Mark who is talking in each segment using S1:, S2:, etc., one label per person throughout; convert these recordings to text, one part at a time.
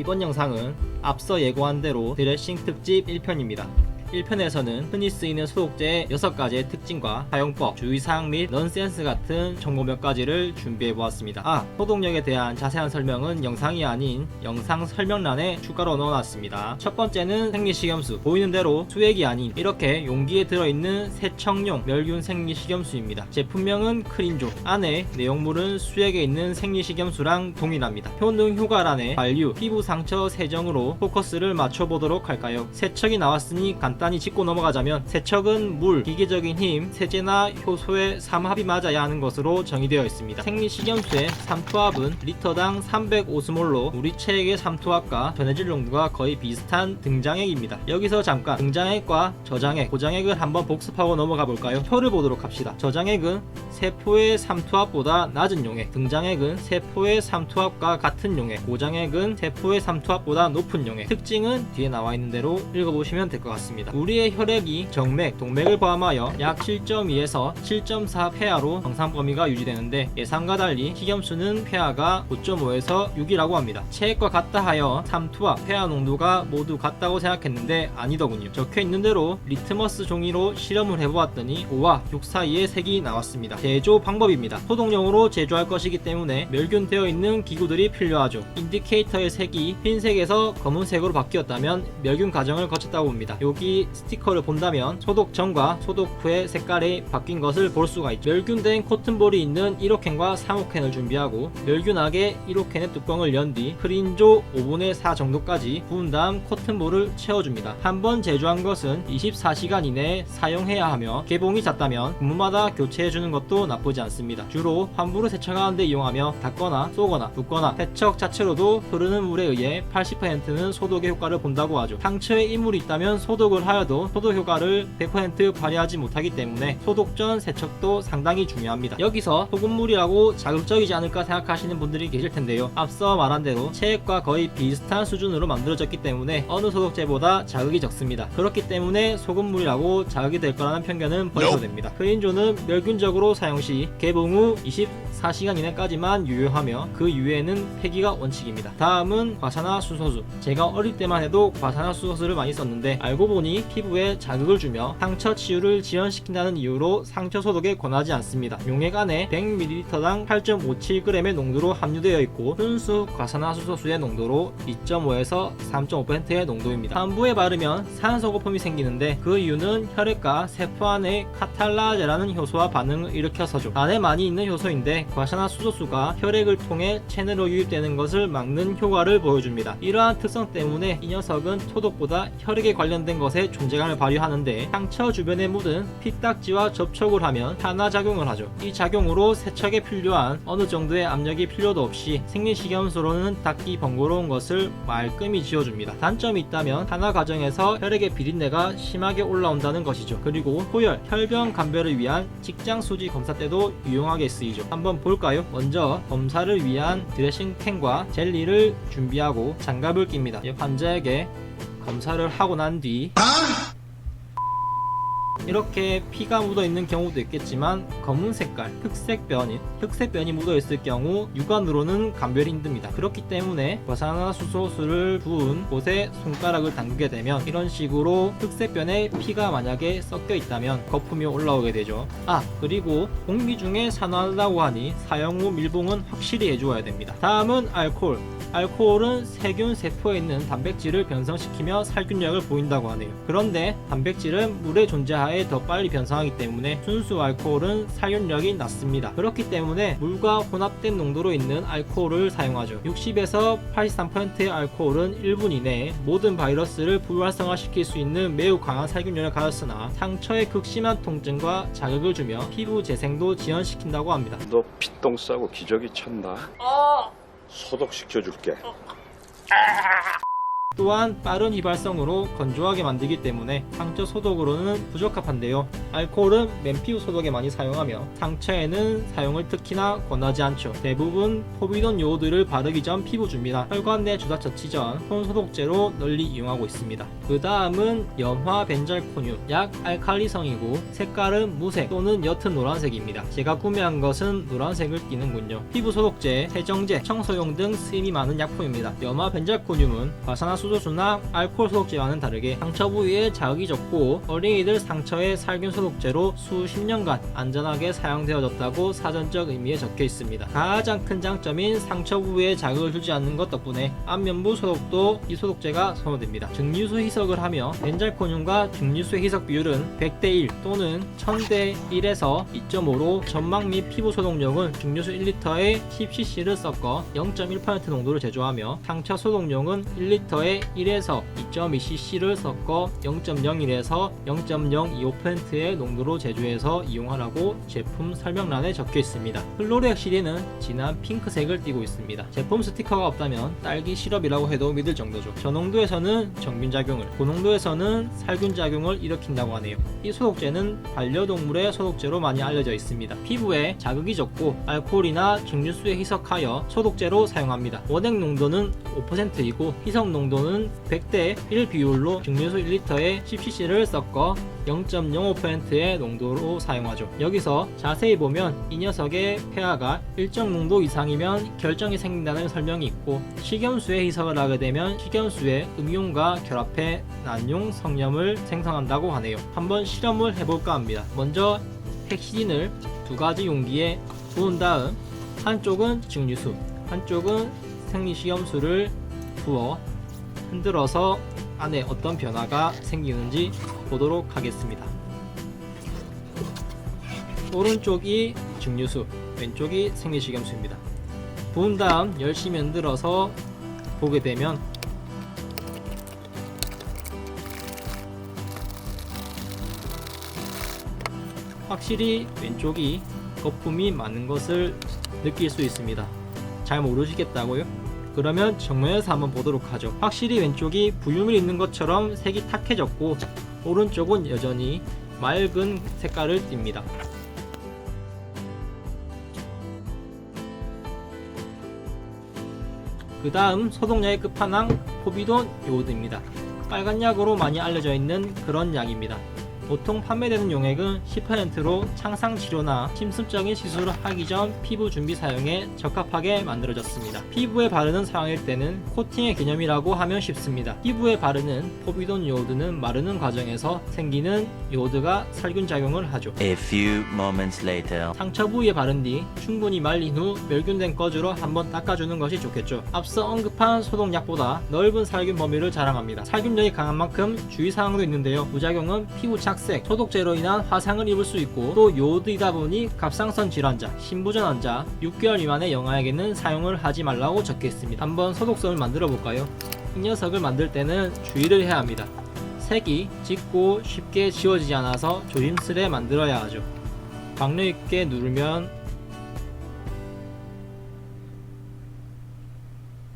S1: 이번 영상은 앞서 예고한 대로 드레싱 특집 1편입니다. 1편에서는 흔히 쓰이는 소독제의 6가지의 특징과 사용법, 주의사항 및 넌센스 같은 정보 몇 가지를 준비해보았습니다. 소독력에 대한 자세한 설명은 영상이 아닌 영상 설명란에 추가로 넣어놨습니다. 첫 번째는 생리식염수, 보이는 대로 수액이 아닌 이렇게 용기에 들어있는 세척용 멸균 생리식염수입니다. 제품명은 크린조, 안에 내용물은 수액에 있는 생리식염수랑 동일합니다. 효능 효과란에 관류, 피부 상처 세정으로 포커스를 맞춰보도록 할까요? 세척이 나왔으니 간단히 짚고 넘어가자면, 세척은 물, 기계적인 힘, 세제나 효소의 삼합이 맞아야 하는 것으로 정의되어 있습니다. 생리식염수의 삼투압은 리터당 305스몰로 우리 체액의 삼투압과 전해질 농도가 거의 비슷한 등장액입니다. 여기서 잠깐 등장액과 저장액, 고장액을 한번 복습하고 넘어가 볼까요? 표를 보도록 합시다. 저장액은 세포의 삼투압보다 낮은 용액, 등장액은 세포의 삼투압과 같은 용액, 고장액은 세포의 삼투압보다 높은 용액. 특징은 뒤에 나와 있는 대로 읽어보시면 될 것 같습니다. 우리의 혈액이 정맥, 동맥을 포함하여 약 7.2에서 7.4 폐하로 정상 범위가 유지되는데, 예상과 달리 식염수는 폐하가 5.5에서 6이라고 합니다. 체액과 같다 하여 삼투압, 폐하 농도가 모두 같다고 생각했는데 아니더군요. 적혀있는 대로 리트머스 종이로 실험을 해보았더니 5와 6 사이의 색이 나왔습니다. 제조 방법입니다. 소독용으로 제조할 것이기 때문에 멸균되어 있는 기구들이 필요하죠. 인디케이터의 색이 흰색에서 검은색으로 바뀌었다면 멸균 과정을 거쳤다고 봅니다. 여기 스티커를 본다면 소독 전과 소독 후의 색깔이 바뀐 것을 볼 수가 있죠. 멸균된 코튼볼이 있는 1호캔과 3호캔을 준비하고, 멸균하게 1호캔의 뚜껑을 연 뒤 크린조 5분의 4 정도까지 부은 다음 코튼볼을 채워줍니다. 한번 제조한 것은 24시간 이내에 사용해야 하며, 개봉이 잦다면 분무마다 교체해주는 것도 나쁘지 않습니다. 주로 환부를 세척하는데 이용하며 닦거나 쏘거나 붓거나, 세척 자체로도 흐르는 물에 의해 80%는 소독의 효과를 본다고 하죠. 상처에 이물이 있다면 소독을 하여도 소독 효과를 100% 발휘하지 못하기 때문에 소독 전 세척도 상당히 중요합니다. 여기서 소금물이라고 자극적이지 않을까 생각하시는 분들이 계실 텐데요. 앞서 말한 대로 체액과 거의 비슷한 수준으로 만들어졌기 때문에 어느 소독제보다 자극이 적습니다. 그렇기 때문에 소금물이라고 자극이 될 거라는 편견은 버려도 됩니다. 크린조는 멸균적으로 사용 시 개봉 후 24시간 이내까지만 유효하며, 그 이후에는 폐기가 원칙입니다. 다음은 과산화수소수. 제가 어릴 때만 해도 과산화수소수를 많이 썼는데, 알고 보니 피부에 자극을 주며 상처 치유를 지연시킨다는 이유로 상처 소독에 권하지 않습니다. 용액 안에 100ml당 8.57g의 농도로 함유되어 있고, 순수 과산화수소수의 농도로 2.5에서 3.5%의 농도입니다. 산부에 바르면 산소 거품이 생기는데, 그 이유는 혈액과 세포 안에 카탈라제라는 효소와 반응을 일으켜서죠. 안에 많이 있는 효소인데 과산화수소수가 혈액을 통해 체내로 유입되는 것을 막는 효과를 보여줍니다. 이러한 특성 때문에 이 녀석은 소독보다 혈액에 관련된 것에 존재감을 발휘하는데, 상처 주변에 묻은 피딱지와 접촉을 하면 산화작용을 하죠. 이 작용으로 세척에 필요한 어느 정도의 압력이 필요도 없이 생리식염수로는 닦기 번거로운 것을 말끔히 지워줍니다. 단점이 있다면 산화 과정에서 혈액의 비린내가 심하게 올라온다는 것이죠. 그리고 호열, 혈변 감별을 위한 직장 수지 검사 때도 유용하게 쓰이죠. 한번 볼까요? 먼저 검사를 위한 드레싱 캔과 젤리를 준비하고 장갑을 낍니다. 환자에게 검사를 하고 난 뒤 이렇게 피가 묻어있는 경우도 있겠지만, 검은 색깔, 흑색변이 묻어있을 경우 육안으로는 감별이 힘듭니다. 그렇기 때문에 과산화수소수를 부은 곳에 손가락을 담그게 되면 이런 식으로 흑색변에 피가 만약에 섞여 있다면 거품이 올라오게 되죠. 그리고 공기 중에 산화한다고 하니 사용 후 밀봉은 확실히 해주어야 됩니다. 다음은 알코올. 알코올은 세균 세포에 있는 단백질을 변성시키며 살균력을 보인다고 하네요. 그런데 단백질은 물의 존재하에 더 빨리 변성하기 때문에 순수 알코올은 살균력이 낮습니다. 그렇기 때문에 물과 혼합된 농도로 있는 알코올을 사용하죠. 60에서 83%의 알코올은 1분 이내에 모든 바이러스를 불활성화시킬 수 있는 매우 강한 살균력을 가졌으나, 상처에 극심한 통증과 자극을 주며 피부 재생도 지연시킨다고 합니다.
S2: 너 피똥 싸고 기저귀 쳤나? 소독시켜줄게.
S1: 또한 빠른 휘발성으로 건조하게 만들기 때문에 상처 소독으로는 부적합한데요. 알코올은 맨피부 소독에 많이 사용하며 상처에는 사용을 특히나 권하지 않죠. 대부분 포비돈 요오드를 바르기 전 피부 준비나 혈관 내 주사 처치 전 손 소독제로 널리 이용하고 있습니다. 그 다음은 염화 벤잘코늄, 약 알칼리성이고 색깔은 무색 또는 옅은 노란색입니다. 제가 구매한 것은 노란색을 띠는군요. 피부 소독제, 세정제, 청소용 등 쓰임이 많은 약품입니다. 염화 벤잘코늄은 과산화수소수나 알코올 소독제와는 다르게 상처 부위에 자극이 적고 어린이들 상처의 살균 소독제로 수십 년간 안전하게 사용되어졌다고 사전적 의미에 적혀 있습니다. 가장 큰 장점인 상처 부위에 자극을 주지 않는 것 덕분에 안면부 소독도 이 소독제가 선호됩니다. 증류수 희석을 하며 벤잘코늄과 증류수의 희석 비율은 100대1 또는 1000대1에서 2.5로 점막 및 피부 소독용은 증류수 1리터에 10cc를 섞어 0.1% 농도를 제조하며 상처 소독용은 1리터에 1에서 2.2cc를 섞어 0.01에서 0.025%의 농도로 제조해서 이용하라고 제품 설명란에 적혀 있습니다. 플로리엑시린은 진한 핑크색을 띠고 있습니다. 제품 스티커가 없다면 딸기 시럽이라고 해도 믿을 정도죠. 저농도에서는 정균작용을, 고농도에서는 살균작용을 일으킨다고 하네요. 이 소독제는 반려동물의 소독제로 많이 알려져 있습니다. 피부에 자극이 적고 알코올이나 증류수에 희석하여 소독제로 사용합니다. 원액 농도는 5%이고 희석 농도는 100대 1 비율로 증류수 1리터에 10cc를 섞어 0.05%의 농도로 사용하죠. 여기서 자세히 보면 이 녀석의 폐하가 일정 농도 이상이면 결정이 생긴다는 설명이 있고 식염수에 희석을 하게 되면 식염수에 음이온과 결합해 난용 성염을 생성한다고 하네요. 한번 실험을 해볼까 합니다. 먼저 헥시딘을 두 가지 용기에 부은 다음 한쪽은 증류수, 한쪽은 생리식염수를 부어 흔들어서 안에 어떤 변화가 생기는지 보도록 하겠습니다. 오른쪽이 증류수, 왼쪽이 생리식염수입니다. 부은 다음 열심히 흔들어서 보게 되면 확실히 왼쪽이 거품이 많은 것을 느낄 수 있습니다. 잘 모르시겠다고요? 그러면 정면에서 한번 보도록 하죠. 확실히 왼쪽이 부유물이 있는 것처럼 색이 탁해졌고 오른쪽은 여전히 맑은 색깔을 띱니다. 그 다음 소독약의 끝판왕 포비돈 요오드입니다. 빨간 약으로 많이 알려져 있는 그런 약입니다. 보통 판매되는 용액은 10%로 창상 치료나 침습적인 시술을 하기 전 피부 준비 사용에 적합하게 만들어졌습니다. 피부에 바르는 상황일 때는 코팅의 개념이라고 하면 쉽습니다. 피부에 바르는 포비돈 요오드는 마르는 과정에서 생기는 요오드가 살균 작용을 하죠.
S2: A few moments later.
S1: 상처 부위에 바른 뒤 충분히 말린 후 멸균된 꺼즈로 한번 닦아주는 것이 좋겠죠. 앞서 언급한 소독약보다 넓은 살균 범위를 자랑합니다. 살균력이 강한 만큼 주의사항도 있는데요. 부작용은 피부 착색, 소독제로 인한 화상을 입을 수 있고 또 요오드이다 보니 갑상선 질환자, 신부전 환자, 6개월 미만의 영아에게는 사용을 하지 말라고 적혀 있습니다. 한번 소독솜을 만들어 볼까요? 이 녀석을 만들 때는 주의를 해야 합니다. 색이 짙고 쉽게 지워지지 않아서 조심스레 만들어야 하죠. 박력 있게 누르면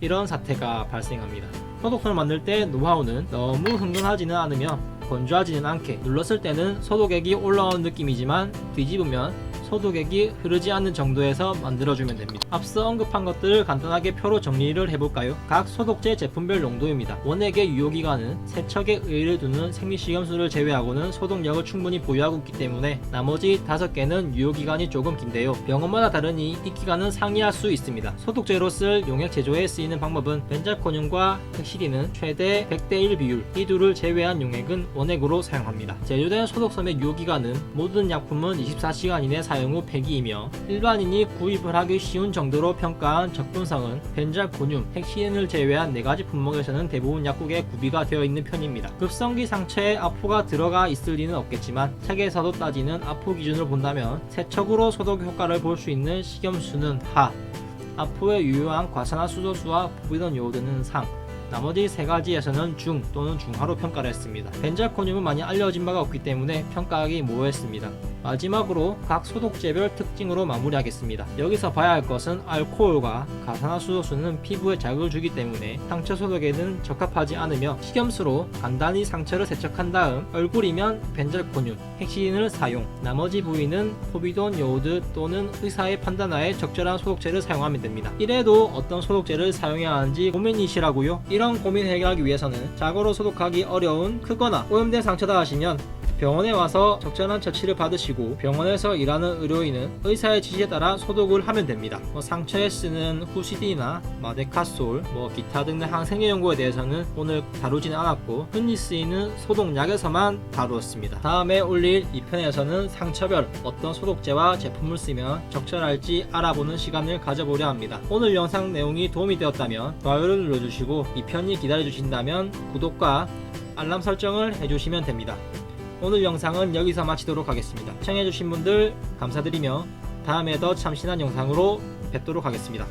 S1: 이런 사태가 발생합니다. 소독솜을 만들 때 노하우는 너무 흥건하지는 않으며 건조하지는 않게, 눌렀을 때는 소독액이 올라온 느낌이지만 뒤집으면 소독액이 흐르지 않는 정도에서 만들어주면 됩니다. 앞서 언급한 것들을 간단하게 표로 정리를 해볼까요? 각 소독제 제품별 농도입니다. 원액의 유효기간은 세척에 의의를 두는 생리식염수를 제외하고는 소독력을 충분히 보유하고 있기 때문에 나머지 5개는 유효기간이 조금 긴데요. 병원마다 다르니 이 기간은 상이할 수 있습니다. 소독제로 쓸 용액 제조에 쓰이는 방법은 벤잘코늄과 헥시딘은 최대 100대1 비율, 이 둘을 제외한 용액은 원액으로 사용합니다. 제조된 소독솜의 유효기간은 모든 약품은 24시간 이내 사용 후 폐기이며 일반인이 구입을 하기 쉬운 정도로 평가한 적분성은 벤잘코늄, 헥시딘을 제외한 4가지 품목에서는 대부분 약국에 구비가 되어 있는 편입니다. 급성기 상처에 아포가 들어가 있을 리는 없겠지만 책에서도 따지는 아포 기준을 본다면 세척으로 소독 효과를 볼 수 있는 식염수는 하, 아포에 유효한 과산화수소수와 포비돈 요오드는 상, 나머지 3가지에서는 중 또는 중하로 평가를 했습니다. 벤잘코늄은 많이 알려진 바가 없기 때문에 평가하기 모호했습니다. 마지막으로 각 소독제별 특징으로 마무리하겠습니다. 여기서 봐야 할 것은 알코올과 가산화수소수는 피부에 자극을 주기 때문에 상처 소독에는 적합하지 않으며 식염수로 간단히 상처를 세척한 다음 얼굴이면 벤잘코늄, 헥시린을 사용, 나머지 부위는 포비돈, 요오드 또는 의사의 판단하에 적절한 소독제를 사용하면 됩니다. 이래도 어떤 소독제를 사용해야 하는지 고민이시라고요? 이런 고민 해결하기 위해서는 자고로 소독하기 어려운 크거나 오염된 상처다 하시면 병원에 와서 적절한 처치를 받으시고 병원에서 일하는 의료인은 의사의 지시에 따라 소독을 하면 됩니다. 상처에 쓰는 후시딘이나 마데카솔, 기타 등의 항생제 연고에 대해서는 오늘 다루지는 않았고 흔히 쓰이는 소독약에서만 다루었습니다. 다음에 올릴 2편에서는 상처별 어떤 소독제와 제품을 쓰면 적절할지 알아보는 시간을 가져보려 합니다. 오늘 영상 내용이 도움이 되었다면 좋아요를 눌러주시고 2편이 기다려주신다면 구독과 알람 설정을 해주시면 됩니다. 오늘 영상은 여기서 마치도록 하겠습니다. 시청해주신 분들 감사드리며 다음에 더 참신한 영상으로 뵙도록 하겠습니다.